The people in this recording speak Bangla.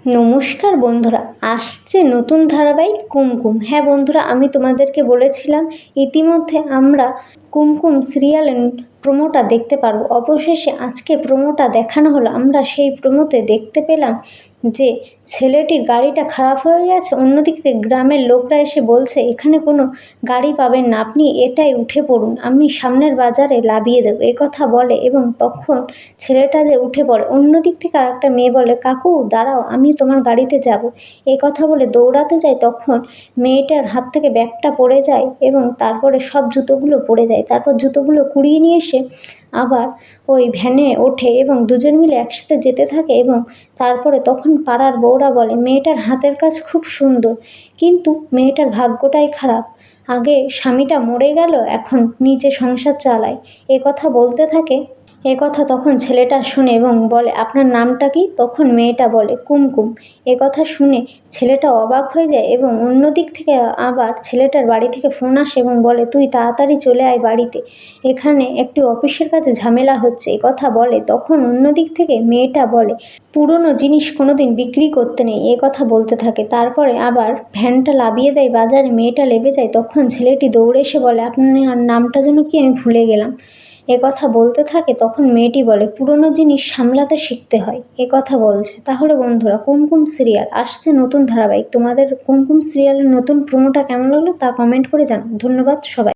নমস্কার বন্ধুরা, আসছে নতুন ধারাবাহিক কুমকুম। হ্যাঁ বন্ধুরা, আমি তোমাদেরকে বলেছিলাম ইতিমধ্যে আমরা কুমকুম সিরিয়ালের প্রোমোটা দেখতে পারবো। অবশেষে আজকে প্রোমোটা দেখানো হলো। আমরা সেই প্রোমোতে দেখতে পেলাম যে ছেলেটির গাড়িটা খারাপ হয়ে গেছে। অন্যদিক থেকে গ্রামের লোকরা এসে বলছে এখানে কোনো গাড়ি পাবেন না, আপনি এটাই উঠে পড়ুন, আমি সামনের বাজারে লাবিয়ে দেবো, কথা বলে। এবং তখন ছেলেটা যে উঠে পড়ে, অন্যদিক থেকে আর একটা মেয়ে বলে কাকু দাঁড়াও, আমি তোমার গাড়িতে যাব, কথা বলে দৌড়াতে যায়। তখন মেয়েটার হাত থেকে ব্যাগটা পড়ে যায় এবং তারপরে সব জুতোগুলো পড়ে যায়। তারপর জুতোগুলো কুড়িয়ে নিয়ে এসে আবার ওই ভ্যানে ওঠে এবং দুজন মিলে একসাথে যেতে থাকে। এবং তারপরে তখন পাড়ার বউরা বলে মেয়েটার হাতের কাজ খুব সুন্দর, কিন্তু মেয়েটার ভাগ্যটাই খারাপ, আগে স্বামীটা মরে গেল, এখন নিজে সংসার চালায়, কথা বলতে থাকে। কথা তখন ছেলেটা শুনে এবং বলে আপনার নামটা কি? তখন মেয়েটা বলে কুমকুম। কথা শুনে ছেলেটা অবাক হয়ে যায় এবং অন্যদিক থেকে আবার ছেলেটার বাড়ি থেকে ফোন আসে এবং বলে তুই তাড়াতাড়ি চলে আয় বাড়িতে, এখানে একটি অফিসের কাছে ঝামেলা হচ্ছে, কথা বলে। তখন অন্যদিক থেকে মেয়েটা বলে পুরনো জিনিস কোনোদিন বিক্রি করতে নেই, কথা বলতে থাকে। তারপরে আবার ভ্যানটা লাবিয়ে দেয় বাজারে, মেয়েটা লেবে যায়। তখন ছেলেটি দৌড়ে এসে বলে আপনার নামটা যেন কি, আমি ভুলে গেলাম, কথা বলতে থাকে। তখন মেয়েটি বলে পুরনো জিনিস সামলাতে শিখতে হয়, কথা বলছে। তাহলে বন্ধুরা, কুমকুম সিরিয়াল আসছে নতুন ধারাবাহিক। তোমাদের কুমকুম সিরিয়ালের নতুন প্রোমোটা কেমন লাগলো তা কমেন্ট করে জানাও। ধন্যবাদ সবাই।